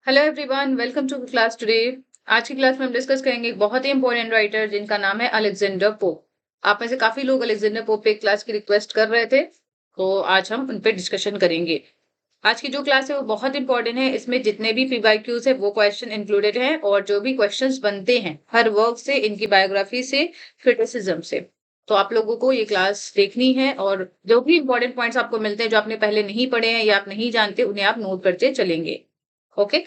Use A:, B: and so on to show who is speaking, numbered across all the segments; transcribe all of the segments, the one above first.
A: Hello everyone, welcome to class today. आज की class में हम डिस्कस करेंगे एक बहुत ही इंपॉर्टेंट राइटर जिनका नाम है अलेक्जेंडर पोप। आप में से काफी लोग अलेक्जेंडर पोप पे क्लास की रिक्वेस्ट कर रहे थे, तो आज हम उन पे डिस्कशन करेंगे। आज की जो क्लास है वो बहुत इंपॉर्टेंट है। इसमें जितने भी पीवाईक्यूज है वो क्वेश्चन इंक्लूडेड हैं और जो भी क्वेश्चंस बनते हैं हर वर्क से, इनकी बायोग्राफी से, क्रिटिसिज्म से, तो आप लोगों को ये क्लास देखनी है और जो भी इंपॉर्टेंट पॉइंट्स आपको मिलते हैं जो आपने पहले नहीं पढ़े हैं या आप नहीं जानते उन्हें आप नोट करते चलेंगे। ओके।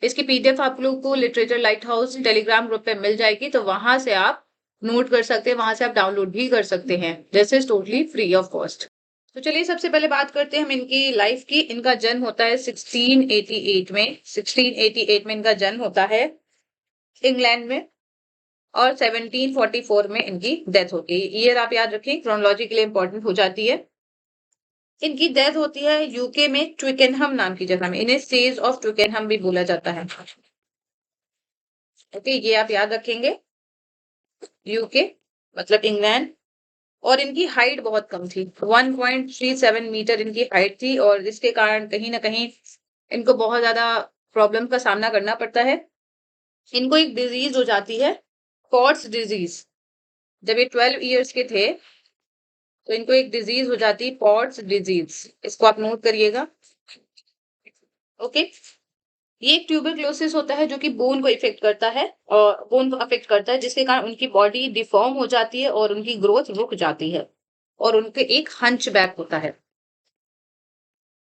A: इसकी पीडीएफ आप लोग को literature light house Telegram group पे मिल जाएगी, तो वहां से आप नोट कर सकते हैं, वहां से आप डाउनलोड भी कर सकते हैं। This is totally free of cost. तो चलिए सबसे पहले बात करते हैं हम इनकी लाइफ की। इनका जन्म होता है 1688 में। 1688 में इनका जन्म होता है इंग्लैंड में और 1744 में इनकी डेथ होती है। ईयर आप याद रखें, क्रोनोलॉजी के लिए इंपॉर्टेंट हो जाती है। इनकी डेथ होती है यूके में ट्विकेनहम नाम की जगह में। इन्हें सेज ऑफ ट्विकेनहम भी बोला जाता है। ओके, ये आप याद रखेंगे। यूके मतलब इंग्लैंड। और इनकी हाइट बहुत कम थी, 1.37 मीटर इनकी हाइट थी और इसके कारण कहीं ना कहीं इनको बहुत ज्यादा प्रॉब्लम का सामना करना पड़ता है। इनको एक डिजीज हो जाती है, पॉट्स डिजीज। जब ये 12 इयर्स के थे तो इनको एक डिजीज हो जाती है, पॉट्स डिजीज। इसको आप नोट करिएगा। ओके। ये एक ट्यूबरक्लोसिस होता है जो कि बोन को इफेक्ट करता है और बोन को अफेक्ट करता है, जिसके कारण उनकी बॉडी डिफॉर्म हो जाती है और उनकी ग्रोथ रुक जाती है और उनके एक हंच बैक होता है।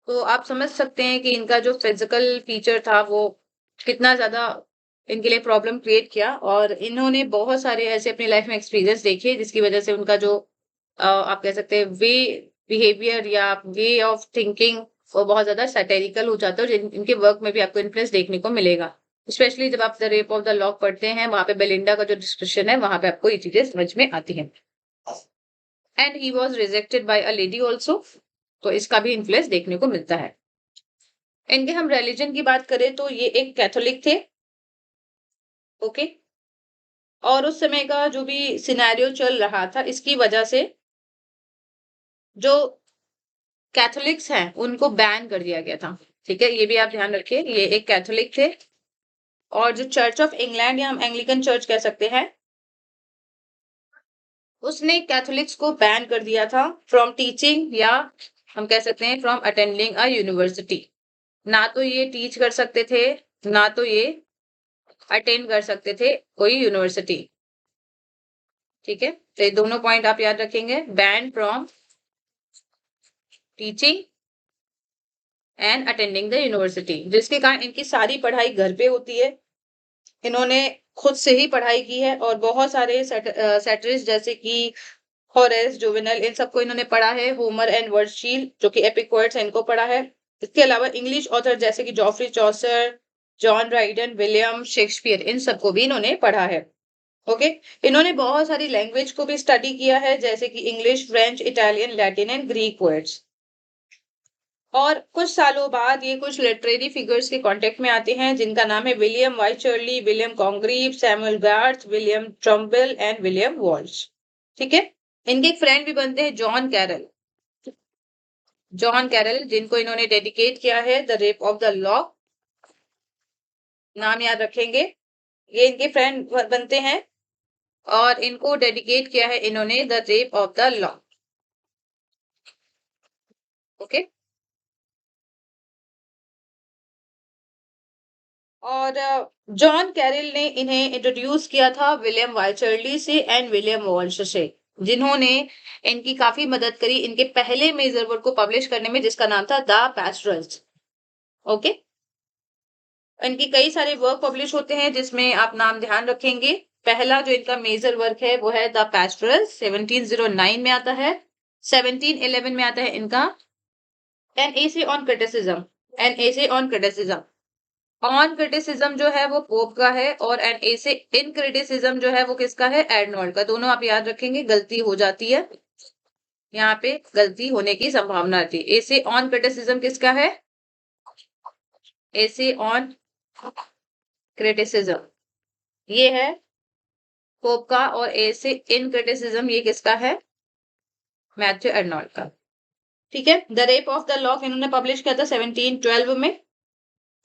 A: तो आप समझ सकते हैं कि इनका जो फिजिकल फीचर था वो कितना ज्यादा इनके लिए प्रॉब्लम क्रिएट किया। और इन्होंने बहुत सारे ऐसे अपनी लाइफ में एक्सपीरियंस देखे जिसकी वजह से उनका जो आप कह सकते हैं वे बिहेवियर या वे ऑफ थिंकिंग वो बहुत ज्यादा सैटेरिकल हो जाता है और इनके वर्क में भी आपको इन्फ्लुएंस देखने को मिलेगा। स्पेशली जब आप the rape of the lock पढ़ते हैं, वहां पे बेलिंडा का जो डिस्कशन है वहां पे आपको ये चीजें समझ में आती हैं। And he was rejected by a lady also, तो इसका भी इन्फ्लुएंस देखने को मिलता है। इनके हम रिलीजन की बात करें तो ये एक कैथोलिक थे। ओके। और उस समय का जो भी सिनेरियो चल रहा था इसकी वजह से जो कैथोलिक्स हैं उनको बैन कर दिया गया था। ठीक है, ये भी आप ध्यान रखिए। ये एक कैथोलिक थे और जो चर्च ऑफ इंग्लैंड या हम एंग्लिकन चर्च कह सकते हैं, उसने कैथोलिक्स को बैन कर दिया था फ्रॉम टीचिंग, या हम कह सकते हैं फ्रॉम अटेंडिंग अ यूनिवर्सिटी। ना तो ये टीच कर सकते थे, ना तो ये अटेंड कर सकते थे कोई यूनिवर्सिटी। ठीक है, तो ये दोनों पॉइंट आप याद रखेंगे। Ban from teaching and attending the university, जिसके कारण इनकी सारी पढ़ाई घर पे होती है। इन्होंने खुद से ही पढ़ाई की है और बहुत सारे सैटरिस्ट जैसे कि होरेस, जुवेनल, इन सबको इन्होंने पढ़ा है। होमर एंड वर्चील जो कि एपिक पोएट्स हैं, इनको पढ़ा है। इसके अलावा इंग्लिश ऑथर जैसे कि जॉफ्री चौसर, जॉन राइडन, विलियम शेक्सपियर, इन सबको भी इन्होंने पढ़ा है। ओके। इन्होंने बहुत सारी लैंग्वेज को भी स्टडी किया है जैसे कि English, French, Italian, Latin and Greek poets. और कुछ सालों बाद ये कुछ लिटरेरी फिगर्स के कांटेक्ट में आते हैं जिनका नाम है William Wycherley, William Congreve, Samuel Garth, William Trumbull and William Walsh. ठीक है। इनके एक फ्रेंड भी बनते हैं, जॉन कैरल। जॉन कैरल जिनको इन्होंने डेडिकेट किया है the rape of the law, नाम याद रखेंगे। ये इनके फ्रेंड बनते हैं और इनको डेडिकेट किया है इन्होंने the rape of the law. Okay. और जॉन कैरल ने इन्हें इंट्रोड्यूस किया था विलियम वाइचर्ली से एंड विलियम वॉल्श से, जिन्होंने इनकी काफी मदद करी इनके पहले मेजर वर्क को पब्लिश करने में, जिसका नाम था द पैस्टरल्स। ओके। इनकी कई सारे वर्क पब्लिश होते हैं जिसमें आप नाम ध्यान रखेंगे। पहला जो इनका मेजर वर्क है वो है द पैस्टरल्स, 1709 में आता है। 1711 में आता है इनका an essay on criticism. N essay on criticism. On criticism जो है वो पोप का है और एन एसे इन क्रिटिसिज्म जो है वो किसका है, एर्नोल्ड का। दोनों आप याद रखेंगे, गलती हो जाती है, यहाँ पे गलती होने की संभावना थी। एसे ऑन क्रिटिसिज्म किसका है, एसे ऑन क्रिटिसिज्म ये है पोप का, और एसे इन क्रिटिसिज्म ये किसका है, मैथ्यू एर्नोल्ड का। ठीक है। The rape of the lock इन्होंने पब्लिश किया था 1712 में।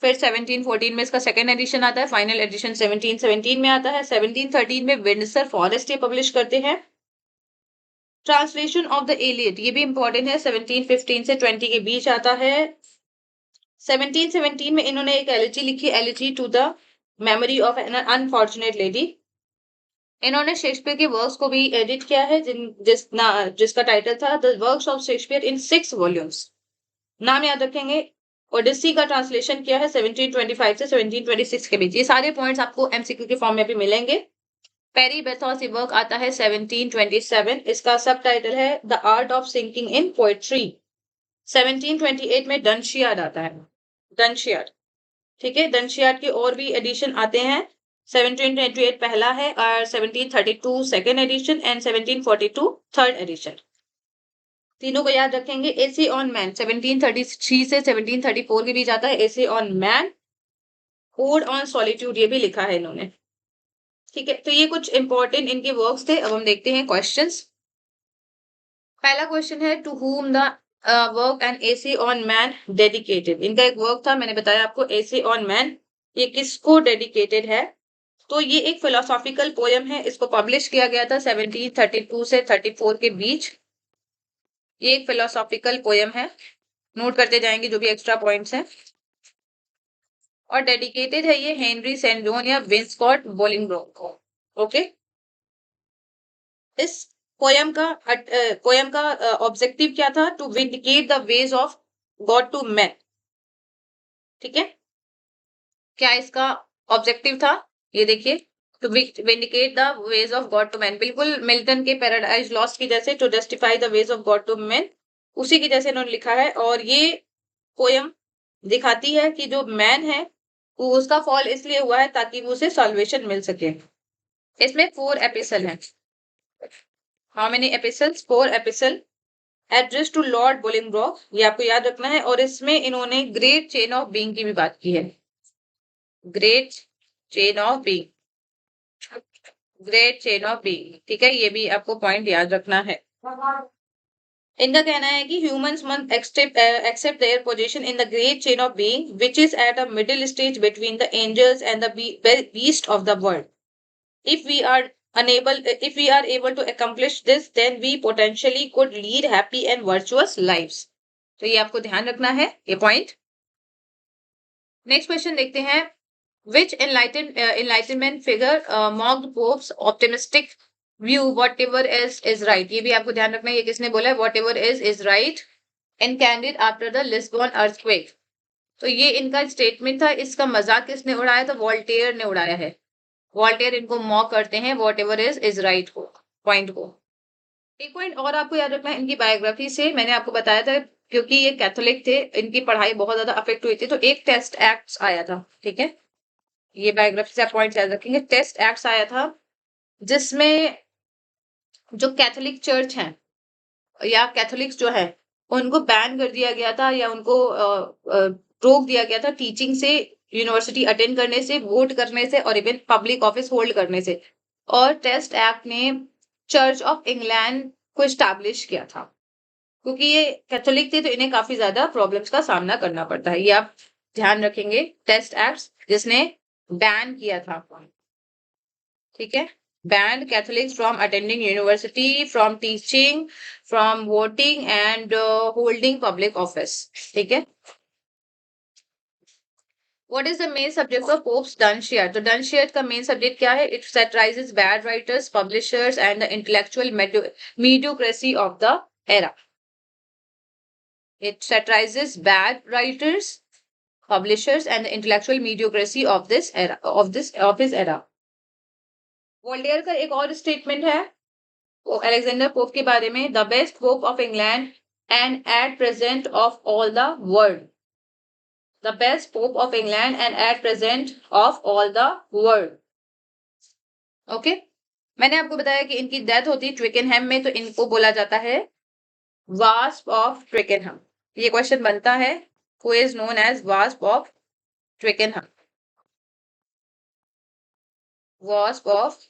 A: फिर 1714 में इसका सेकेंड एडिशन आता है, फाइनल एडिशन 1717 में आता है। 1713 में विंडसर फॉरेस्ट ये पब्लिश करते हैं। ट्रांसलेशन ऑफ द एलियट ये भी इंपॉर्टेंट है, 1715 से 20 के बीच आता है। 1717 में इन्होंने एक एलिजी लिखी, elegy to the memory of an unfortunate lady. इन्होंने शेक्सपियर के वर्क्स को भी एडिट किया है, जिसका टाइटल था the works of Shakespeare in 6 volumes. नाम याद रखेंगे। ओडिसी का ट्रांसलेशन किया है 1725 से 1726 के बीच। ये सारे पॉइंट्स आपको एमसीक्यू के फॉर्म में भी मिलेंगे। पेरी बेथोस ये वर्क आता है 1727। इसका सब टाइटल है the art of sinking in poetry. 1728 में डनशियार्ड आता है, डनशियार्ड। ठीक है, डनशियार्ड के और भी एडिशन आते हैं। 1728 पहला है और 1732 second edition and 1742 third edition. तीनों को याद रखेंगे। एसे ऑन मैन 1733 से 1734 के बीच आता है, एसे on man. Odd on solitude ये भी लिखा है इन्होंने। ठीक है, तो ये कुछ इंपॉर्टेंट इनके वर्क्स थे। अब हम देखते हैं क्वेश्चंस। पहला क्वेश्चन है to whom the work an essay on man dedicated. इनका एक वर्क था, मैंने बताया आपको, एसे ऑन मैन। ये किसको डेडिकेटेड है? तो ये एक फिलोसॉफिकल पोयम है। इसको पब्लिश किया गया था 1732 से 34 के बीच। ये एक फिलोसॉफिकल पोयम है। नोट करते जाएंगे जो भी एक्स्ट्रा पॉइंट्स हैं। और डेडिकेटेड है ये हेनरी सेंट जॉन या विंसकॉट बोलिंगब्रोक को। ओके, इस पोयम का ऑब्जेक्टिव क्या था? To vindicate the ways of God to man. ठीक है, क्या इसका ऑब्जेक्टिव था? ये देखिए, to vindicate the ways of God to man, बिल्कुल मिल्टन के पैराडाइज लॉस्ट की जैसे, to justify the ways of God to man, उसी की जैसे इन्होंने लिखा है। और ये पोयम दिखाती है कि जो मैन है वो उसका फॉल इसलिए हुआ है ताकि वो उसे सॉल्वेशन मिल सके। इसमें 4 एपिसल हैं। How many epistles? 4 epistle address to Lord Bolingbroke, ये आपको याद रखना है। और इसमें इन्होंने ग्रेट चेन ऑफ बीइंग की भी बात की है। Great chain of being, great chain of being. ठीक है, ये भी आपको पॉइंट याद रखना है। इनका कहना है कि humans must accept their position in the great chain of being which is at a middle stage between the angels and the beast of the world. If we are able to accomplish this, then we potentially could lead happy and virtuous lives. तो ये आपको ध्यान रखना है, ये point. Next question देखते हैं। Which enlightenment figure mocked Pope's optimistic view whatever is right? ये भी आपको ध्यान रखना है, ये किसने बोला है? whatever is right and candid after the Lisbon earthquake. तो ये इनका स्टेटमेंट था। इसका मजाक किसने उड़ाया? तो वॉल्टेयर ने उड़ाया है। वॉल्टेयर इनको मॉक करते हैं whatever is right को, पॉइंट को। एक पॉइंट और आपको याद रखना है इनकी बायोग्राफी से। मैंने आपको बताया था क्योंकि ये कैथोलिक थे, इनकी पढ़ाई बहुत ज्यादा अफेक्ट हुई थी, तो एक टेस्ट एक्ट आया था। ठीक है, ये बायोग्राफी से आप पॉइंट याद रखेंगे। टेस्ट एक्ट आया था जिसमें जो कैथोलिक चर्च है या कैथोलिक्स जो है उनको बैन कर दिया गया था, या उनको रोक दिया गया था टीचिंग से, यूनिवर्सिटी अटेंड करने से, वोट करने से और इवन पब्लिक ऑफिस होल्ड करने से। और टेस्ट एक्ट ने चर्च ऑफ इंग्लैंड को स्टैब्लिश किया था। क्योंकि ये कैथोलिक थे तो इन्हें काफी ज्यादा प्रॉब्लम्स का सामना करना पड़ता है, ये आप ध्यान रखेंगे। टेस्ट एक्ट जिसने बैन किया था। ठीक है, banned Catholics from attending university, from teaching, from voting and holding public office. ठीक है, what is the main subject of Pope's Dunciad? तो Dunciad का main subject क्या है? It satirizes bad writers, publishers and the intellectual mediocrity of the era. It satirizes bad writers, publishers and the intellectual mediocrity of this era, of his era. Voltaire का एक और statement है Alexander pope के बारे में, the best pope of England and at present of all the world. The best pope of England and at present of all the world. Okay, मैंने आपको बताया कि इनकी डेथ होती है ट्विकेनहैम में, तो इनको बोला जाता है वास्प ऑफ ट्विकेनहैम। ये क्वेश्चन बनता है, who is known as wasp of Twickenham? Wasp of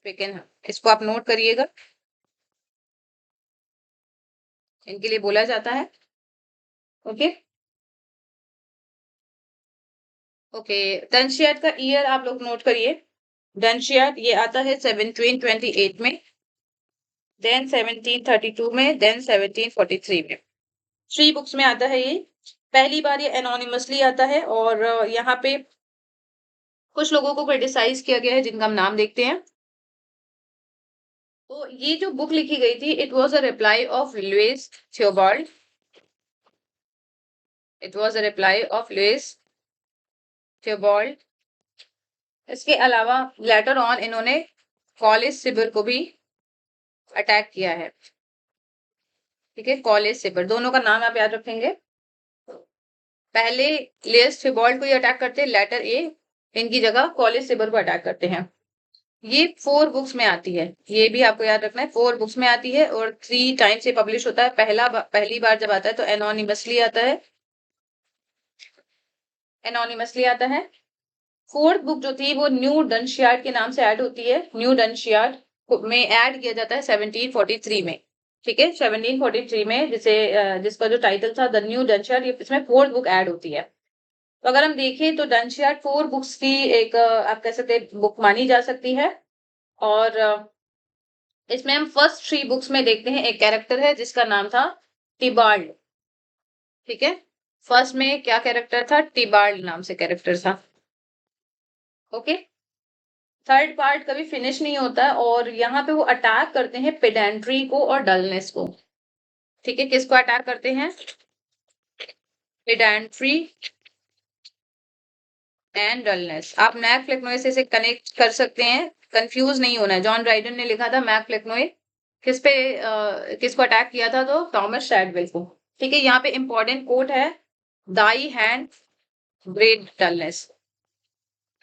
A: Twickenham, इसको आप नोट करिएगा, इनके लिए बोला जाता है। ओके, ओके, डनशियाट का ईयर आप लोग नोट करिए। डनशियाट ये आता है 1728 में, देन 1732 में, देन 1743 में। 3 बुक्स में आता है ये। पहली बार ये एनोनिमसली आता है और यहाँ पे कुछ लोगों को क्रिटिसाइज किया गया है जिनका हम नाम देखते हैं। तो ये जो बुक लिखी गई थी, it was a reply of Louis Theobald. It was a reply of Louis Theobald. इसके अलावा लेटर ऑन इन्होंने कॉलेज सिबर को भी अटैक किया है। ठीक है, कॉलेज सिबर, दोनों का नाम आप याद रखेंगे। पहले लुइस थियोबाल्ड को ये अटैक करते हैं, लेटर ए इनकी जगह कॉलेज सिबर को अटैक करते हैं। ये 4 बुक्स में आती है, ये भी आपको याद रखना है। 4 बुक्स में आती है और 3 टाइम से पब्लिश होता है। पहली बार जब आता है तो एनोनिमसली आता है, एनोनिमसली आता है। 4th बुक जो थी वो न्यू डनशियार्ड के नाम से ऐड होती है। न्यू डनशियार्ड में ऐड किया जाता है 1743 में। ठीक है, 1743 में, जिसका जो टाइटल था द न्यू डनशियार्ड, इसमें 4th बुक ऐड होती है। तो अगर हम देखें तो डनशियार्ड 4 बुक्स की एक आप कह सकते हैं बुक मानी जा सकती है। और इसमें हम फर्स्ट 3 बुक्स में देखते हैं एक कैरेक्टर है जिसका नाम था टिबाल्ड। ठीक है, फर्स्ट में क्या कैरेक्टर था? टिबाल्ड नाम से कैरेक्टर था। ओके, थर्ड पार्ट कभी फिनिश नहीं होता और यहाँ पे वो अटैक करते हैं पेडेंट्री को और डलनेस को। ठीक है, किसको अटैक करते हैं? Pedantry and dullness. आप मैक फ्लेक्नोई से इसे कनेक्ट कर सकते हैं, कंफ्यूज नहीं होना है। जॉन ड्राइडन ने लिखा था मैक फ्लेक्नोई, किसको अटैक किया था? तो थॉमस शैडवेल को। ठीक है, यहाँ पे इंपॉर्टेंट कोट है, दाई हैंड ग्रेट डलनेस।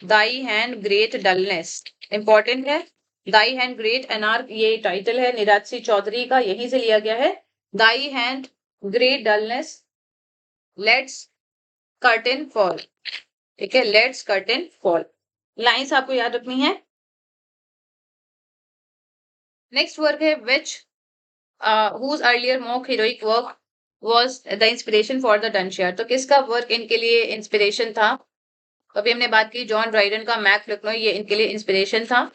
A: दाई हैंड ग्रेट डलनेस इंपॉर्टेंट है। दाई हैंड ग्रेट एनआर, ये टाइटल है निराज सिंह चौधरी का, यहीं से लिया गया है। दाई hand great dullness, let's curtain fall. ठीक है, लेट्स कर्टेन फॉल, लाइंस आपको याद रखनी है। नेक्स्ट वर्क है विच whose earlier mock heroic work was the inspiration for the डनशियार्ड। तो किसका वर्क इनके लिए इंस्पिरेशन था? अभी हमने बात की जॉन ड्राइडन का, मैक फ्लेक्नोई, ये इनके लिए इंस्पिरेशन था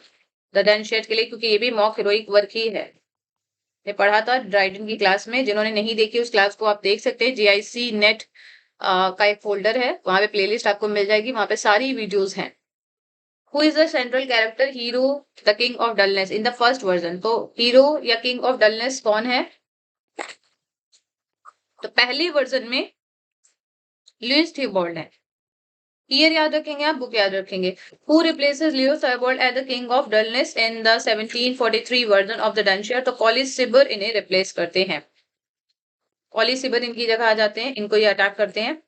A: द डनशियार्ड के लिए, क्योंकि ये भी मॉक हीरोइक वर्क ही है। ये पढ़ा था ड्राइडन की क्लास में, जिन्होंने नहीं देखी उस क्लास को आप देख सकते हैं। जीआईसी नेट का एक फोल्डर है, वहां पे प्लेलिस्ट आपको मिल जाएगी, वहां पे सारी वीडियोस हैं। Who is the central character hero the king of dullness in the first version? तो हीरो या किंग ऑफ डलनेस कौन है? तो पहले वर्जन में लुइस थियोबाल्ड है। ईयर याद रखेंगे आप, बुक याद रखेंगे। Who replaces Leo Theobald as the king of dullness in the 1743 version of the Dunciad? तो कॉलेज सिबर इन्हें रिप्लेस करते हैं। कॉलेज सिबर इनकी जगह आ जाते हैं, इनको ये अटैक करते हैं।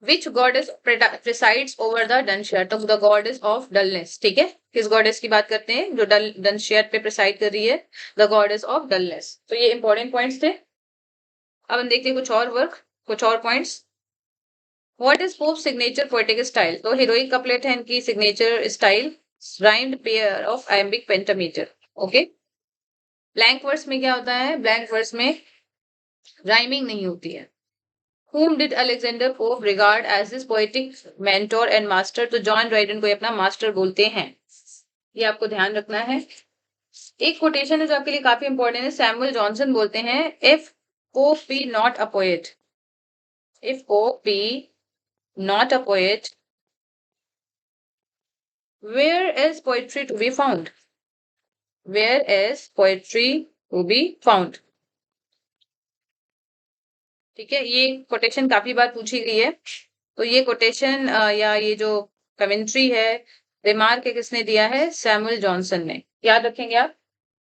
A: विच goddess presides over the Dunciad? तो द गॉडेस ऑफ डलनेस। ठीक है, किस गॉडेस की बात करते हैं जो डनशियार्ड पे प्रिसाइड कर रही है? The goddess of dullness. तो ये इंपॉर्टेंट पॉइंट्स थे। अब हम देखते हैं कुछ और वर्क, कुछ और points. What is Pope signature poetic style? तो हीरोइक कपलेट है इनकी signature style, rhymed pair of iambic pentameter. Okay, blank verse में क्या होता है? ब्लैंक वर्स में राइमिंग नहीं होती है। Whom did Alexander Pope regard as his poetic mentor and master? तो जॉन ड्राइडन को ये अपना मास्टर बोलते हैं, ये आपको ध्यान रखना है। एक कोटेशन है जो आपके लिए काफी इंपॉर्टेंट है, सैमुअल जॉनसन बोलते हैं, if Pope be not a poet, if Pope be not a poet, where is poetry to be found? Where is poetry to be found? ठीक है, ये कोटेशन काफी बार पूछी गई है। तो ये कोटेशन या ये जो कमेंट्री है, रिमार्क किसने दिया है? सैमुअल जॉनसन ने। याद रखेंगे आप,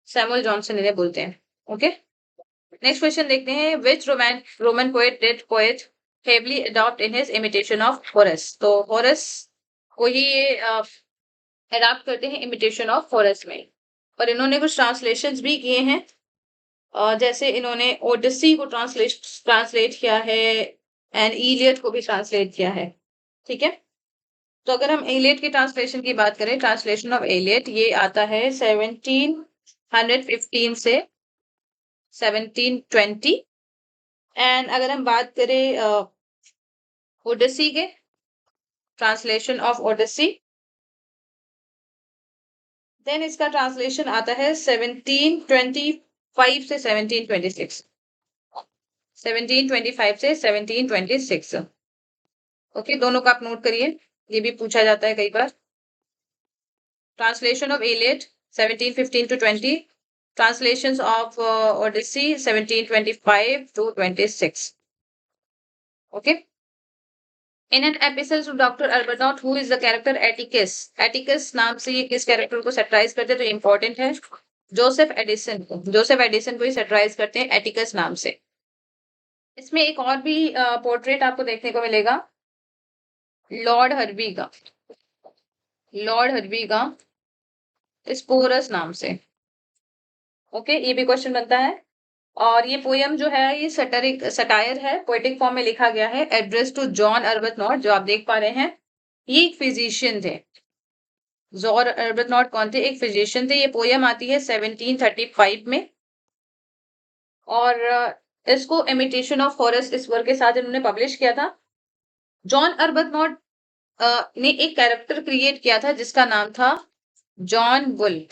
A: सैमुअल जॉनसन इन्हें बोलते हैं। ओके, नेक्स्ट क्वेश्चन देखते हैं। Which Roman poet did poet heavily adopt in his imitation of Horace? तो होरेस को ही अडॉप्ट करते हैं इमिटेशन ऑफ होरेस में, और इन्होंने कुछ ट्रांसलेशंस भी किए हैं। जैसे इन्होंने ओडिसी को ट्रांसलेट किया है एंड इलियड को भी ट्रांसलेट किया है। ठीक है, तो अगर हम एलियट की ट्रांसलेशन की बात करें, ट्रांसलेशन ऑफ एलियट, ये आता है 1715 से 1720। एंड अगर हम बात करें ओडिसी के, ट्रांसलेशन ऑफ ओडिसी। देन इसका ट्रांसलेशन आता है 1725 से 1726, 1725 से 1726। ओके, दोनों का आप नोट करिए, ये भी पूछा जाता है कई बार। Translation of Iliad 1715 to 20, translations of Odyssey 1725 to 26. Okay. In an episode of Dr. Arbuthnot, who is the character Atticus? Atticus नाम से ये किस कैरेक्टर को सेटराइज करते हैं, तो इंपॉर्टेंट है, जोसेफ एडिसन को। जोसेफ एडिसन को ही सेटराइज करते हैं एटिकस नाम से। इसमें एक और भी पोर्ट्रेट आपको देखने को मिलेगा, लॉर्ड हर्बी का, लॉर्ड हर्बी का स्पोरस नाम से। ओके, ये भी क्वेश्चन बनता है। और ये पोयम जो है ये सटायर है, पोएटिक फॉर्म में लिखा गया है, एड्रेस टू जॉन अर्बतनॉट, जो आप देख पा रहे हैं। ये एक फिजिशियन थे। जॉन अर्बतनॉट कौन थे? एक फिजिशियन थे। ये पोयम आती है 1735 में, और इसको इमिटेशन ऑफ हॉरेस इस वर्क के साथ इन्होंने पब्लिश किया था। जॉन अर्बतनॉट ने एक कैरेक्टर क्रिएट किया था जिसका नाम था जॉन बुल।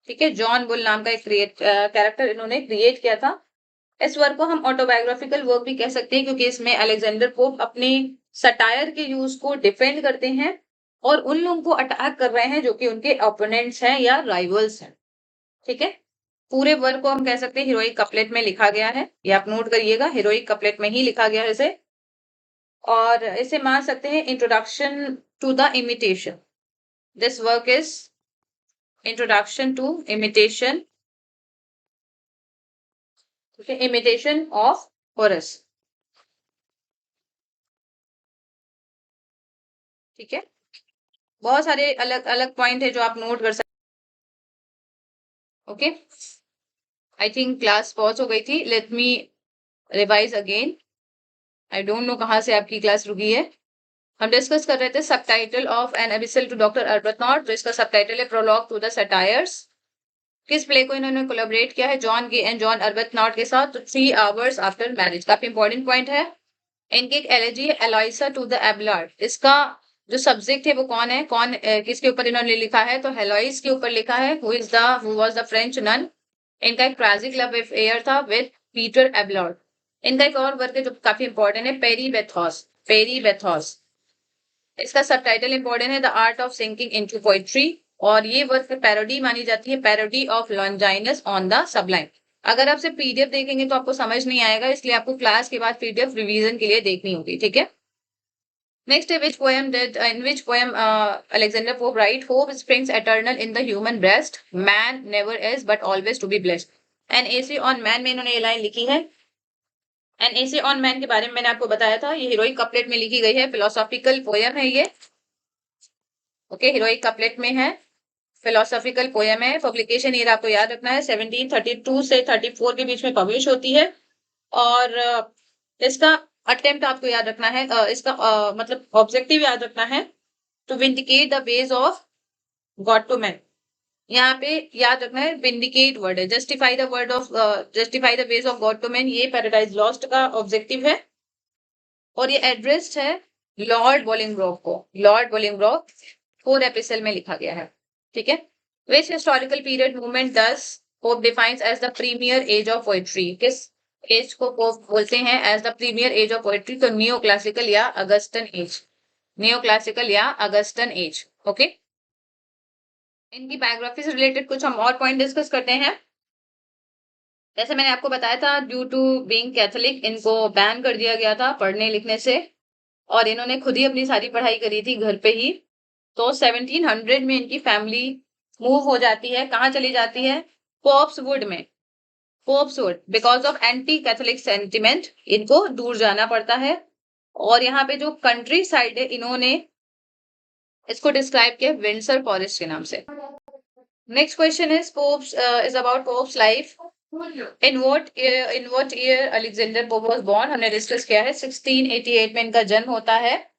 A: ठीक है, जॉन बुल नाम का एक कैरेक्टर इन्होंने क्रिएट किया था। इस वर्क को हम ऑटोबायोग्राफिकल वर्क भी कह सकते हैं, क्योंकि इसमें अलेक्जेंडर पोप अपने सटायर के यूज को डिफेंड करते हैं और उन लोगों को अटैक कर रहे हैं जो कि उनके ओपोनेंट्स हैं या राइवल्स हैं। ठीक है, पूरे वर्क को हम कह सकते हैं हीरोइक कपलेट में लिखा गया है, ये आप नोट करिएगा, हीरोइक कपलेट में ही लिखा गया है इसे। और इसे मान सकते हैं introduction to the imitation. This work is introduction to imitation, imitation of Horace. ठीक है, बहुत सारे अलग अलग पॉइंट है जो आप नोट कर सकते। Okay, I think class pause हो गई थी, let me revise again. I don't know कहाँ से आपकी क्लास रुकी है। हम डिस्कस कर रहे थे subtitle of an epistle to doctor Arbuthnot, तो इसका सबटाइटल है प्रोलॉग टू द सटायर्स। किस प्ले को इन्होंने कोलैबोरेट किया है? John Gay and John Arbuthnot के साथ, 3 आवर्स आफ्टर मैरिज। काफी इंपॉर्टेंट पॉइंट है। इनकी एक एलेजी है, एलाइसा टू द एबलार्ड। इसका जो सब्जेक्ट है वो कौन है, किसके ऊपर इन्होंने लिखा है? तो हेलोइस के ऊपर लिखा है, who was the French nun. इनका एक ट्रैजिक लव अफेयर था विद पीटर एबलार्ड। इनका एक और वर्क है जो काफी इंपॉर्टेंट है, पेरी बेथॉस, पेरी बेथॉस। इसका सबटाइटल इंपॉर्टेंट है, the art of sinking into poetry. और ये वर्क पैरोडी मानी जाती है, parody of Longinus on the sublime. अगर आप सिर्फ पीडीएफ देखेंगे तो आपको समझ नहीं आएगा, इसलिए आपको क्लास के बाद पीडीएफ रिवीजन के लिए देखनी होगी। ठीक है, नेक्स्ट है in which poem Alexander Pope write, hope springs eternal in the human breast, man never is but always to be blessed। An essay on man में इन्होंने ये लाइन लिखी है। An essay on man के बारे में मैंने आपको बताया था, ये हीरोइक कपलेट में लिखी गई है, फिलोसॉफिकल पोयम है ये। ओके, हीरोइक कपलेट में है, फिलोसॉफिकल पोयम है। पब्लिकेशन ईयर आपको याद रखना है, 1732 से 34 के बीच में पब्लिश होती है। और इसका अटेम्प्ट आपको याद रखना है, इसका मतलब ऑब्जेक्टिव याद रखना है, to vindicate the ways of God to man. यहाँ पे याद रखना है विंडिकेट वर्ड है, justify the justify the ways of God to man, ये पैराडाइज लॉस्ट का ऑब्जेक्टिव है। और ये एड्रेस्ड है लॉर्ड बोलिंगब्रोक को, लॉर्ड बोलिंगब्रोक 4 एपिसोड में लिखा गया है। ठीक है, which historical period movement does Pope defines as the premier age of poetry. किस एज को पोप बोलते हैं as the premier age of poetry? तो न्यू क्लासिकल या अगस्टन एज, न्यू क्लासिकल या अगस्टन एज। ओके, इनकी बायोग्राफी से related कुछ हम और पॉइंट डिस्कस करते हैं। जैसे मैंने आपको बताया था, ड्यू टू बीइंग कैथोलिक इनको बैन कर दिया गया था पढ़ने लिखने से, और इन्होंने खुद ही अपनी सारी पढ़ाई करी थी घर पे ही। तो 1700 में इनकी फैमिली मूव हो जाती है, कहाँ चली जाती है? पोप्सवुड में, Popeswood, because of anti Catholic sentiment इनको दूर जाना पड़ता है। और यहाँ पे जो कंट्री साइड है इन्होंने इसको डिस्क्राइब किया विंडसर फॉरेस्ट के नाम से। Next question is Pope's is about Pope's life. In what year Alexander Pope was born? हमने डिस्कस किया है, 1688 में इनका जन्म होता है।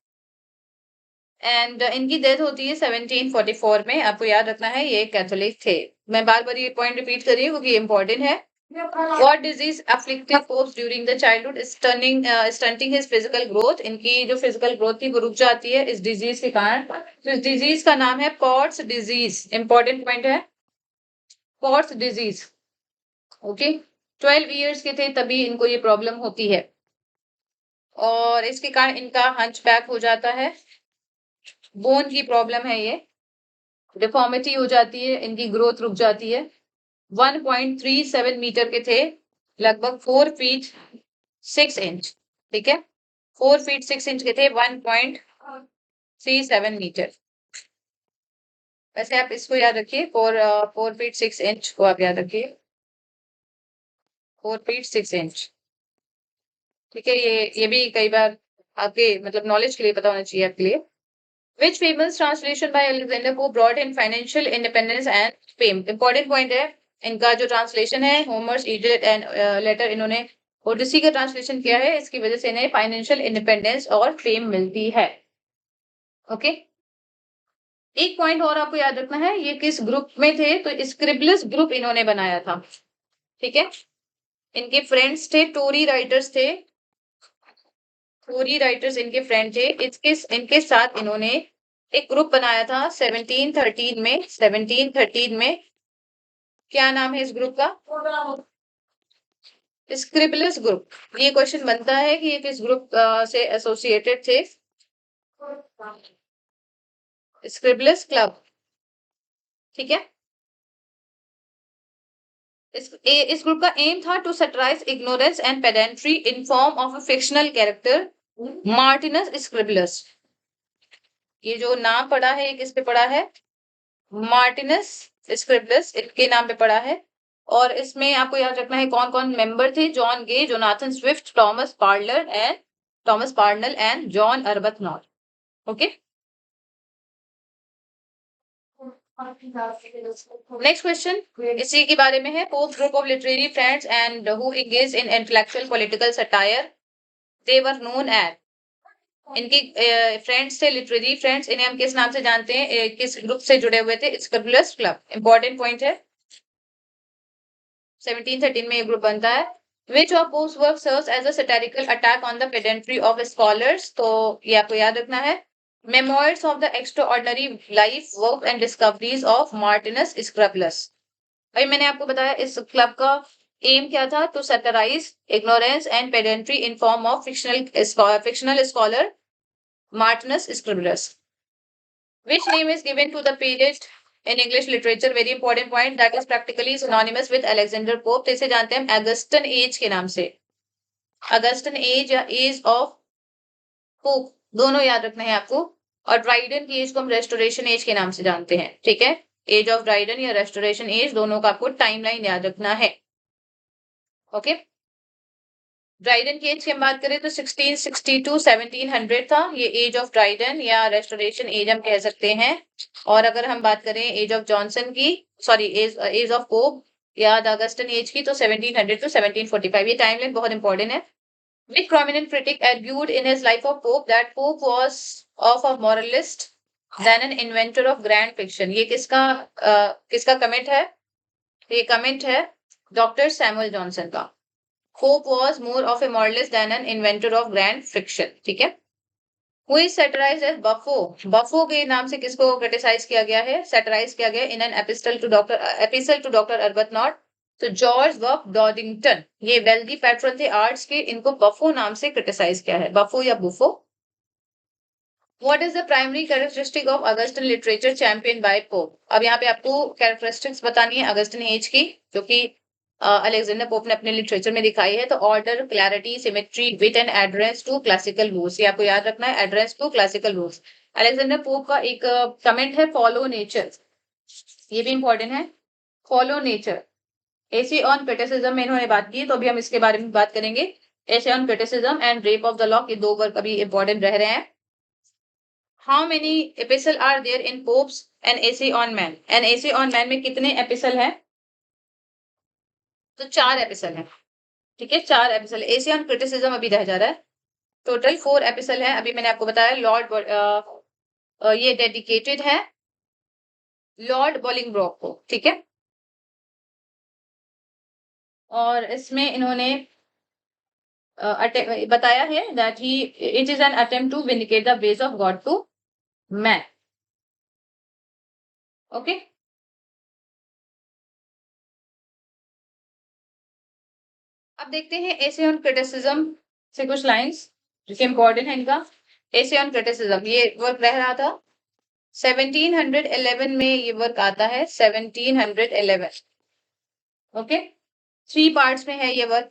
A: एंड इनकी डेथ होती है 1744 में। आपको याद रखना है ये कैथोलिक थे। मैं बार बार ये पॉइंट रिपीट कर रही हूँ क्योंकि इंपॉर्टेंट है। What disease afflicted Popes during the childhood? Stunting his physical growth. इनकी जो physical growth थी वो रुक जाती है इस disease के कारण. तो इस disease का नाम है Pott's disease. Important point है Pott's disease. Okay. 12 years के थे तभी इनको ये problem होती है और इसके कारण इनका hunchback हो जाता है. Bone की problem है ये. Deformity हो जाती है, इनकी growth रुक जाती है. 1.37 मीटर के थे, लगभग 4 फीट 6 इंच. ठीक है, 4 फीट 6 इंच के थे, 1.37 मीटर. वैसे आप इसको याद रखिए, 4 फीट 6 इंच को आप याद रखिए, 4 फीट 6 इंच. ठीक है, ये भी कई बार आपके मतलब नॉलेज के लिए पता होना चाहिए आपके लिए. Which famous translation by Alexander Pope brought him financial independence and fame? Important point है, इनका जो ट्रांसलेशन है होमर्स इडियट एंड लेटर, इन्होंने ओडिसी का ट्रांसलेशन किया है, इसकी वजह से इन्हें फाइनेंशियल इंडिपेंडेंस और फेम मिलती है. ओके. एक पॉइंट और आपको याद रखना है, ये किस ग्रुप में थे, तो स्क्रिबलस ग्रुप इन्होंने बनाया था. ठीक है, इनके फ्रेंड्स थे, टोरी राइटर्स थे, टोरी राइटर्स इनके फ्रेंड थे. इनके साथ इन्होंने एक ग्रुप बनाया था 1713 में. क्या नाम है इस ग्रुप का? स्क्रिबलस ग्रुप. ये क्वेश्चन बनता है कि ये किस ग्रुप से एसोसिएटेड थे? Scriblerus club. ठीक है, इस ग्रुप का एम था to satirize ignorance and pedantry in form of a fictional character Martinus Scriblerus. ये जो नाम पड़ा है, ये किस पे पड़ा है? मार्टिनस स्क्रिबलस, इनके नाम पे पड़ा है. और इसमें आपको याद रखना है कौन कौन मेंबर थे. John Gay, Jonathan Swift, Thomas Parnell and John Arbuthnot. Okay. Next question इसी के बारे में है. Pope group of literary friends and who engage in intellectual political satire, they were known as. इनके फ्रेंड्स थे, लिटरेरी फ्रेंड्स, इन्हें हम किस नाम से जानते हैं, किस ग्रुप से जुड़े हुए थे? Scriblerus club. इंपॉर्टेंट पॉइंट है, 1713 में ये ग्रुप बनता है. Which of Pope's work serves as a satirical attack on the pedantry of scholars? तो ये आपको याद रखना है. Memoirs of the extraordinary life, work and discoveries of Martinus Scrupulus. भाई मैंने आपको बताया इस क्लब का एम क्या था, to satirize ignorance and pedantry in form of fictional scholar Martinus Scribulus. Which name is given to the period in English literature? Very important point, that is practically synonymous with Alexander Pope. तो इसे जानते हैं हम Augustan age के नाम से. Augustan age या as of pope, दोनों याद रखना है आपको. और ड्राइडन की एज को हम रेस्टोरेशन एज के नाम से जानते हैं. ठीक है, एज ऑफ ड्राइडन या रेस्टोरेशन एज, दोनों का आपको टाइमलाइन याद रखना है. ओके. ड्राइडन की एज की हम बात करें तो 1662 1700 था, ये एज ऑफ ड्राइडन या रेस्टोरेशन एज हम कह सकते हैं. और अगर हम बात करें एज ऑफ जॉनसन की, सॉरी एज ऑफ पोप या अगस्टन एज की, तो 1700 to 1745. ये टाइमलाइन बहुत इंपॉर्टेंट है. Which prominent critic argued in his life of Pope that Pope was of a moralist than an inventor of grand fiction? ये किसका comment है? ये कमेंट है डॉक्टर सैमुअल जॉनसन का. Pope was more of a moralist than an inventor of grand fiction. ठीक है. Who is satirized as Buffo? Buffo के नाम से किसको क्रिटिसाइज किया गया है, सैटिराइज किया गया in an epistle to Dr. Arbuthnot? तो जॉर्ज वफ डॉडिंगटन, ये वेल्दी पैट्रन थे आर्ट्स के, इनको बफो नाम से क्रिटिसाइज किया है. बफो या bufo. What is the primary characteristic of Augustan literature championed by Pope? अब यहाँ पे आपको कैरेक्टरिस्टिक्स बतानी है अगस्टन एज की, जो कि अलेक्जेंडर पोप ने अपने लिटरेचर में दिखाई है. तो order, clarity, symmetry, wit and adherence to classical rules. ये आपको याद रखना है, adherence to classical rules. Alexander Pope का एक कमेंट है फॉलो नेचर, ये भी इंपॉर्टेंट है. Follow nature. Essay on criticism में इन्होंने बात की, तो अभी हम इसके बारे में बात करेंगे. Essay on criticism and rape of the lock, ये दो वर्क अभी इंपॉर्टेंट रह रहे हैं. How many epistle are there in Pope's an essay on man? An essay on man में कितने एपिसल हैं? तो 4 एपिसल हैं. ठीक है, 4 एपिसल. एसे ऑन क्रिटिसिज्म अभी रह जा रहा है. टोटल 4 एपिसल है. अभी मैंने आपको बताया लॉर्ड, ये डेडिकेटेड है लॉर्ड बॉलिंगब्रोक को. ठीक है, और इसमें इन्होंने बताया है that he it is an attempt to vindicate the ways of God to man. Okay, अब देखते हैं एसे ऑन क्रिटिसिज्म से कुछ लाइंस जो कि इम्पोर्टेंट है इनका। एसे ऑन क्रिटिसिज्म ये वर्क रह रहा था 1711 में, ये वर्क आता है 1711। ओके, 3 पार्ट्स में है ये वर्क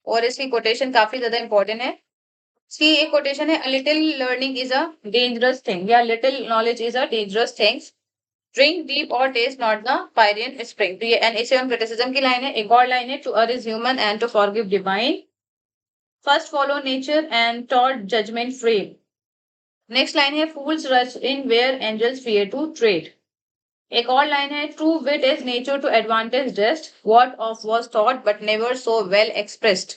A: और इसकी कोटेशन काफी ज्यादा इंपॉर्टेंट है। इसकी एक कोटेशन है, a little learning is a dangerous thing या little knowledge is a dangerous thing, drink deep or taste not the Pierian spring. तो ये एन एसे ऑन क्रिटिसिज्म की लाइन है। एक और लाइन है, to err is human and to forgive divine, first follow nature and taught judgment free. Next line है, fools rush in where angels fear to tread. एक और line है, true wit is nature to advantage just what oft was thought but never so well expressed.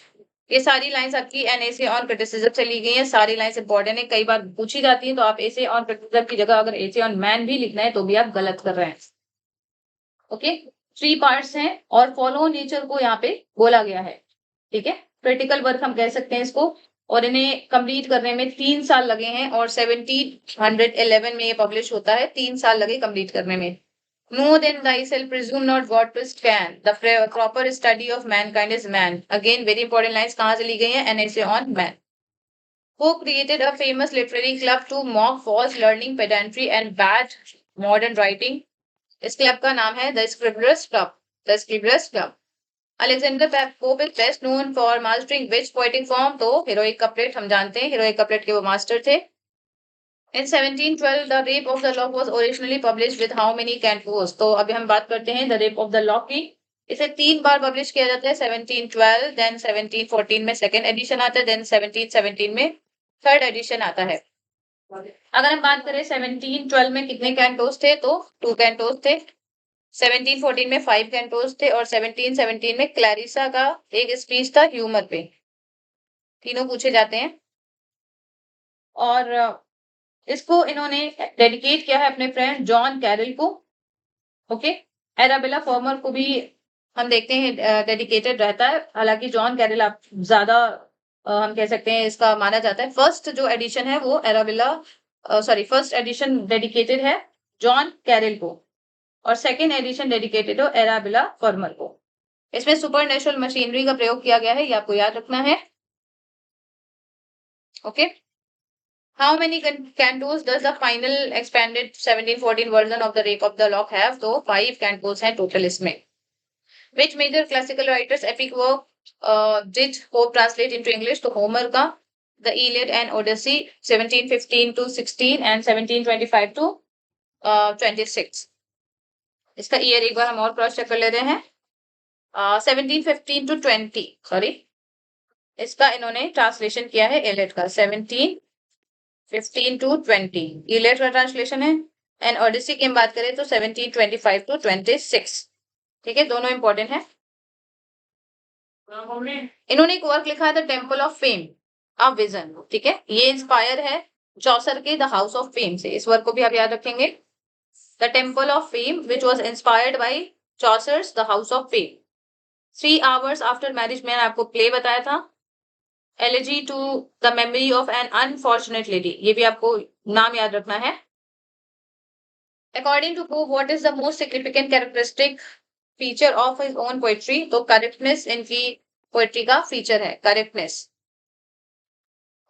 A: ये सारी lines आपकी एनएसे on criticism से ली गई हैं। सारी लाइंस इंपॉर्टेंट है, कई बार पूछी जाती है, तो आप एसे ऑन क्रिटिसिज्म की जगह अगर एसे ऑन मैन भी लिखना है तो भी आप गलत कर रहे हैं। ओके, 3 पार्ट्स हैं और फॉलो नेचर को यहाँ पे बोला गया है। ठीक है, क्रिटिकल वर्क हम कह सकते हैं इसको, और इन्हें कंप्लीट करने में 3 साल लगे हैं और 1711 में ये पब्लिश होता है। 3 साल लगे कंप्लीट करने में। Know then thyself, presume not what to can. The proper study of mankind is man. Again, very important lines कहाँ से ली गई हैं? An essay on man. Who created a famous literary club to mock false learning, pedantry and bad modern writing? इस club का नाम है The Scribblers Club. The Scribblers Club. Alexander Pope is best known for mastering which poetic form? तो heroic couplet हम जानते हैं, heroic couplet के वो मास्टर थे। In 1712, The Rape of the Lock was originally published with how many cantos? तो अभी हम बात करते हैं The Rape of the Lock की। इसे 3 बार पब्लिश किया जाता है, 1712, then 1714 में सेकेंड एडिशन आता है, then 1717 में थर्ड एडिशन आता है। अगर हम बात करें 1712 में कितने कैंटोस थे, तो 2 कैंटोस थे। 1714 में 5 कैंटोस थे और 1717 में क्लैरिसा का एक स्पीच था ह्यूमर पे। तीनों पूछे जाते हैं। और इसको इन्होंने डेडिकेट किया है अपने फ्रेंड जॉन कैरल को। ओके, एराबेला फॉर्मर को भी हम देखते हैं डेडिकेटेड रहता है, हालांकि जॉन कैरल आप ज्यादा हम कह सकते हैं इसका माना जाता है। फर्स्ट जो एडिशन है वो एराबेला फर्स्ट एडिशन डेडिकेटेड है जॉन कैरल को और सेकेंड एडिशन डेडिकेटेड हो एराबेला फॉर्मर को। इसमें सुपर नेचुरल मशीनरी का प्रयोग किया गया है, ये आपको याद रखना है। Okay, How many cantos does the final expanded 1714 version of the Rape of the Lock have? तो 5 cantos हैं total इसमें। Which major classical writers epic work did Pope translate into English? तो होमर का The Iliad and Odyssey 1715 to 16 and 1725 to 26। इसका year एक बार हम और cross check कर लेते हैं। 1715 to 20 सॉरी, इसका इन्होंने ट्रांसलेशन किया है एलियड का 1715 to 20 इलियड का ट्रांसलेशन है। एंड ओडिसी की हम बात करें तो 1725 to 26। ठीक है, दोनों इंपॉर्टेंट है। इन्होंने एक वर्क लिखा है the temple of fame a vision. ठीक है, ये इंस्पायर है चौसर के द हाउस ऑफ फेम से। इस वर्क को भी आप याद रखेंगे, the temple of fame which was inspired by Chaucer's the house of fame. 3 hours after marriage मैंने आपको प्ले बताया था। Elegy to the memory of an unfortunate lady, ये भी आपको नाम याद रखना है। According to Pope what is the most significant characteristic feature of his own poetry? तो करेक्टनेस इनकी पोएट्री का फीचर है, correctness.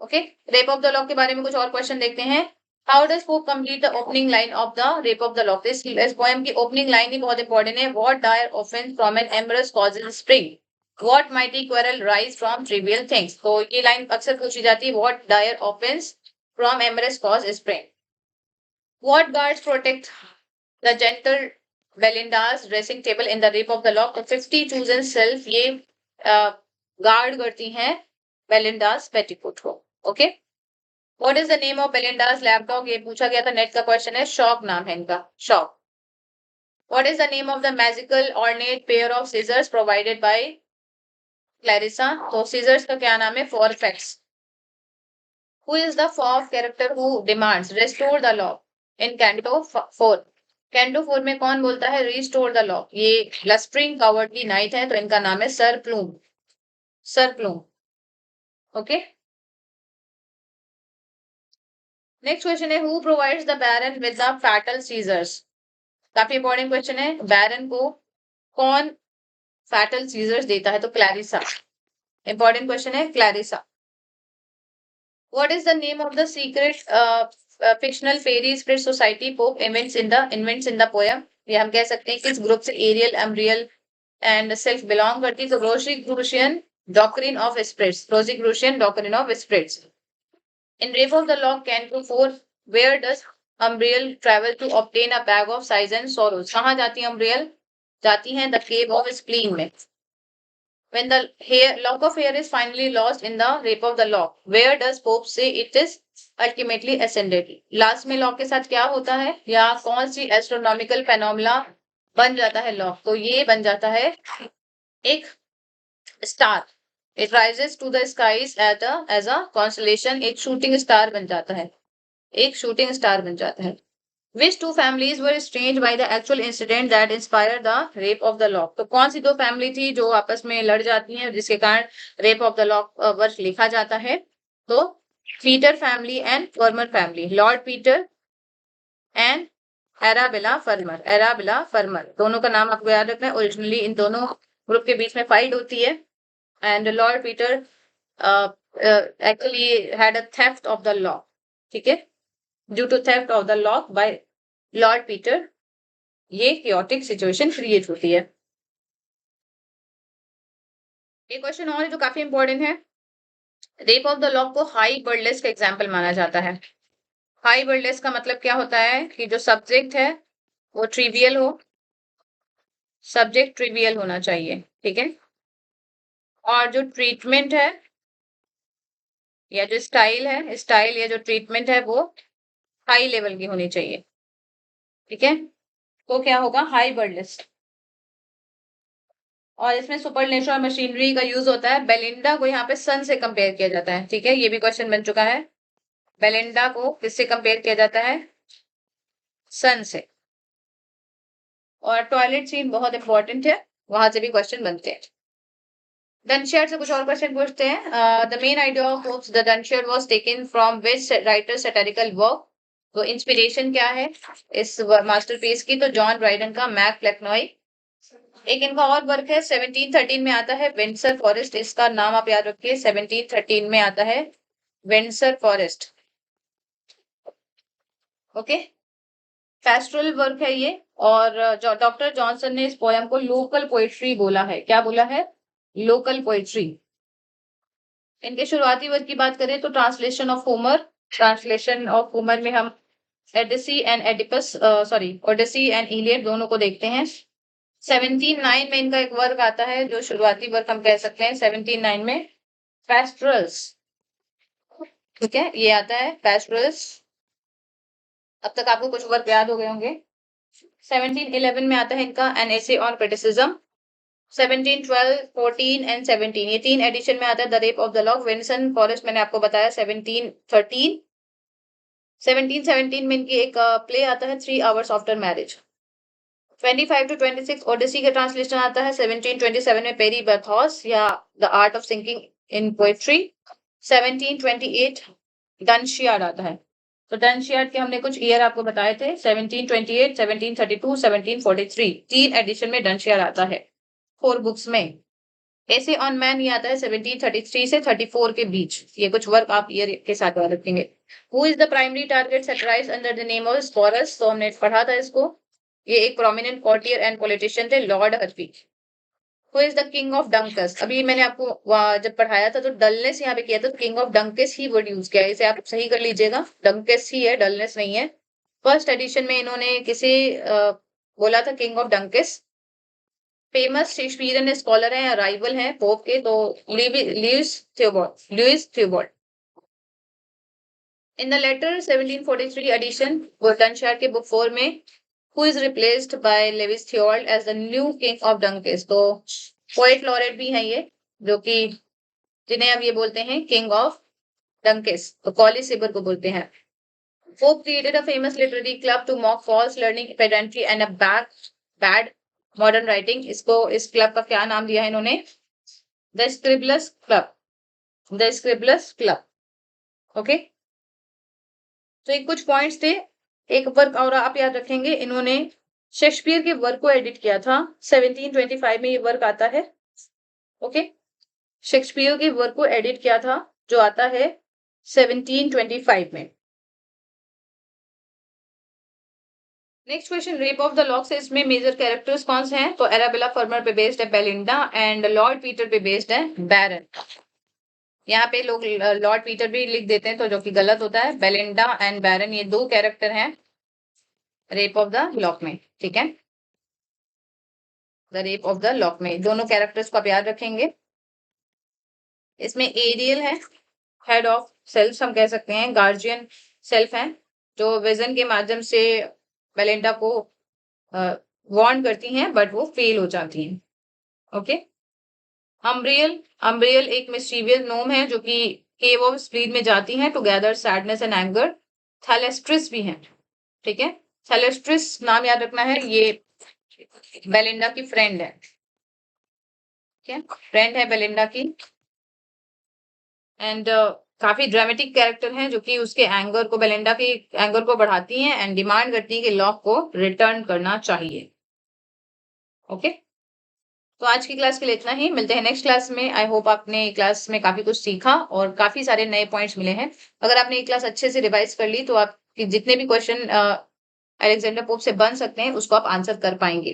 A: Okay, rape of the lock के बारे में कुछ और क्वेश्चन देखते हैं। How does Pope complete the opening line of the rape of the lock? इस पोएम की ओपनिंग लाइन ही बहुत इंपॉर्टेंट है। What dire offence from an amorous causes spring, What mighty quarrel rise from trivial things? तो ये line अक्सर पूछी जाती है, What dire offense from amorous cause spring? What guards protect the gentle Belinda's dressing table in the Rape of the Lock? तो 50 chosen self ये guard करती हैं बेलिंडास पेटिकोट को। Okay, What is the name of Belinda's lapdog? ये पूछा गया था, net का क्वेश्चन है। शॉक नाम है इनका, shock. What is the name of the magical ornate pair of scissors provided by Clarissa? तो सीजर्स का क्या नाम है? फॉरफेक्स। Who is the fourth character who demands restore the law in Canto 4? Canto 4 में कौन बोलता है रिस्टोर द लॉ? ये लस्ट्रिंग कावर्डली नाइट है, तो इनका नाम है sir Plume. Sir Plume. Okay. Next question है who provides the baron with the fatal scissors? काफी इंपॉर्टेंट क्वेश्चन है। बैरन को कौन फैटल सीजर्स देता है? तो क्लैरिसा। इंपॉर्टेंट क्वेश्चन है, Clarissa. What is the name of the secret fictional fairy spirit society Pope invents in the poem? ये हम कह सकते हैं किस ग्रुप से Ariel, Umbriel and sylph belong करती है? तो रोजीक्रूशियन doctrine of spirits. Rosicrucian doctrine of spirits. In Rape of the Lock, Canto 4, where does Umbriel travel to obtain a bag of sighs and sorrows? कहाँ जाती है Umbriel? जाती है the cave of spleen में। When the lock of hair is finally lost in the Rape of the Lock, where does Pope say it is ultimately ascended? Last में lock के साथ क्या होता है, या कौन सी एस्ट्रोनॉमिकल फेनोमेना बन जाता है लॉक? तो ये बन जाता है एक star. It rises to the skies as a constellation. एक शूटिंग स्टार बन जाता है, एक शूटिंग स्टार बन जाता है। Which two families were estranged by the actual incident that inspired the rape of the lock? तो कौन सी दो फैमिली थी जो आपस में लड़ जाती हैं जिसके कारण रेप ऑफ द लॉक वर्ष लिखा जाता है? तो Petre family and Fermor family. Lord Petre and Arabella Fermor. Arabella Fermor दोनों का नाम आपको याद रखना है। ओरिजिनली इन दोनों ग्रुप के बीच में फाइट होती है and lord Peter actually had a theft of the lock. ठीक है, due to theft of the lock by lord Peter ये chaotic सिचुएशन क्रिएट होती है। एक क्वेश्चन और है जो काफी इंपॉर्टेंट है। रेप ऑफ द लॉक को हाई बर्डलेस का एग्जाम्पल माना जाता है। हाई बर्डलेस का मतलब क्या होता है कि जो सब्जेक्ट है वो ट्रिवियल हो, सब्जेक्ट ट्रिवियल होना चाहिए। ठीक है, और जो ट्रीटमेंट है या जो स्टाइल है, स्टाइल या जो ट्रीटमेंट है वो हाई लेवल की होनी चाहिए। ठीक है, तो क्या होगा हाई बर्डलेस। और इसमें सुपरनेचुरल मशीनरी का यूज होता है। बेलिंडा को यहाँ पे सन से कंपेयर किया जाता है। ठीक है, ये भी क्वेश्चन बन चुका है। बेलिंडा को किससे कंपेयर किया जाता है? सन से। और टॉयलेट सीन बहुत इंपॉर्टेंट है, वहां से भी क्वेश्चन बनते हैं। डनशियर से कुछ और क्वेश्चन पूछते हैं। The main idea of Pope's the Dunciad was taken from which writer satirical work? तो इंस्पिरेशन क्या है इस मास्टरपीस की? तो जॉन ड्राइडन का मैक फ्लेक्नॉय। एक इनका और वर्क है 1713 में आता है विंडसर फॉरेस्ट। इसका नाम आप याद रखिए, 1713 में आता है Windsor forest. Okay, pastoral work है ये। और डॉक्टर जॉनसन ने इस पोयम को लोकल पोएट्री बोला है। क्या बोला है? Local poetry. इनके शुरुआती वर्क की बात करें तो translation of Homer. Translation of Homer में हम Odyssey and Oedipus Odyssey and Iliad दोनों को देखते हैं। 1709 में इनका एक वर्क आता है जो शुरुआती वर्क हम कह सकते हैं 1709 में, पेस्टोरल्स। ठीक है, ये आता है पेस्टोरल्स। अब तक आपको कुछ वर्क याद हो गए होंगे। 1711 में आता है इनका an essay on criticism. 1712, 14 and 17 ये तीन एडिशन में आता है the rape of the lock. Windsor forest मैंने आपको बताया 1713। 1717 में इनकी एक प्ले आता है 3 hours after marriage. 25 to 26 Odyssey का ट्रांसलेशन आता है। 1727 में पेरी बर्थॉस या the art of sinking in poetry. 1728 Dunciad आता है। तो डनशियार्ड के हमने कुछ ईयर आपको बताए थे, 1728, 1732, 1743। तीन एडिशन में डनशियार्ड आता है 4 बुक्स में। ऐसे ऑन मैन ये आता है 1733 से 34 के बीच। ये कुछ वर्क आप ईयर के साथ याद रखेंगे। Who is the primary target satirized under the name of Sporus? तो हमने पढ़ा था इसको। ये एक प्रोमिनेंट कॉर्टियर एंड पॉलिटिशियन थे, Lord Hervey. Who is the king of dunces? अभी मैंने आपको जब पढ़ाया था तो डलनेस यहाँ पे किया था, तो किंग ऑफ डंकस ही वर्ड यूज किया है। इसे आप सही कर लीजिएगा, डंकस ही है, डलनेस नहीं है। फर्स्ट एडिशन में इन्होंने किसे बोला था king of dunces? Famous Shakespearean scholar हैं, राइवल हैं पोप के, तो Louis Theobald. In the later 1743 edition Dunciad के बुक 4 में who is replaced by Lewis Theobald as the new king of Dunkes? तो पोएट लॉरेट भी हैं ये, जो कि जिन्हें अब ये बोलते हैं किंग ऑफ डंकेस, तो कॉली सिबर को बोलते हैं। Pope created a famous literary club to mock false learning, pedantry and a bad modern writing. इसको इस क्लब का क्या नाम दिया है इन्होंने? The Scriblerus club. The Scriblerus club. Okay, तो ये कुछ पॉइंट्स थे. एक वर्क और आप याद रखेंगे, इन्होंने शेक्सपियर के वर्क को एडिट किया था. 1725 में ये वर्क आता है. ओके, शेक्सपियर के वर्क को एडिट किया था जो आता है 1725 में. Next question, rape of the lock से इसमें मेजर कैरेक्टर्स कौन से हैं? तो एराबेला फर्मर पे बेस्ड है बेलिंडा एंड लॉर्ड पीटर पे बेस्ड है बैरन. यहाँ पे लोग लॉर्ड पीटर भी लिख देते हैं तो जो कि गलत होता है. बेलिंडा एंड बैरन ये दो कैरेक्टर हैं रेप ऑफ द लॉक में. ठीक है, the rape of the lock में दोनों कैरेक्टर्स को आप याद रखेंगे. इसमें एरियल है, हेड ऑफ सेल्फ हम कह सकते हैं, गार्जियन सेल्फ है जो विजन के माध्यम से बेलिंडा को वार्न करती हैं बट वो फेल हो जाती हैं. ओके, अम्ब्रियल एक मिस्टीवियस नोम है जो कि केव ऑफ स्प्लीन में जाती हैं together sadness and anger. Thalestris भी है. ठीक है, थैलेस्ट्रिस नाम याद रखना है, ये बेलिंडा की फ्रेंड है. ठीक है, फ्रेंड है बेलिंडा की. एंड काफी ड्रामेटिक कैरेक्टर हैं जो कि उसके एंगर को, बेलिंडा की एंगर को बढ़ाती हैं एंड डिमांड करती है कि लॉक को रिटर्न करना चाहिए. ओके, तो आज की क्लास के लिए इतना ही. मिलते हैं नेक्स्ट क्लास में. आई होप आपने क्लास में काफी कुछ सीखा और काफी सारे नए पॉइंट्स मिले हैं. अगर आपने ये क्लास अच्छे से रिवाइज कर ली तो आपके जितने भी क्वेश्चन अलेक्जेंडर पोप से बन सकते हैं उसको आप आंसर कर पाएंगे.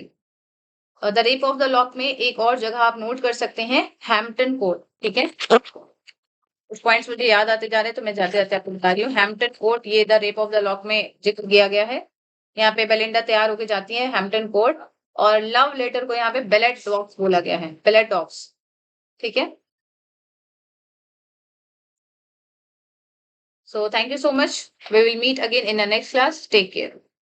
A: The rape of the lock में एक और जगह आप नोट कर सकते हैं, हैम्पटन कोर्ट. ठीक है, कुछ पॉइंट्स मुझे याद आते जा रहे हैं तो मैं जाते जाते आपको बता रही हूँ. हैम्पटन कोर्ट ये the rape of the lock में जिक्र किया गया है. यहाँ पे बेलिंडा तैयार होके जाती है हैम्पटन कोर्ट और लव लेटर को यहाँ पे बेलेट डॉग्स बोला गया है, बेलेट डॉग्स. ठीक है, so thank you so much. We will meet again in the next class. Take care.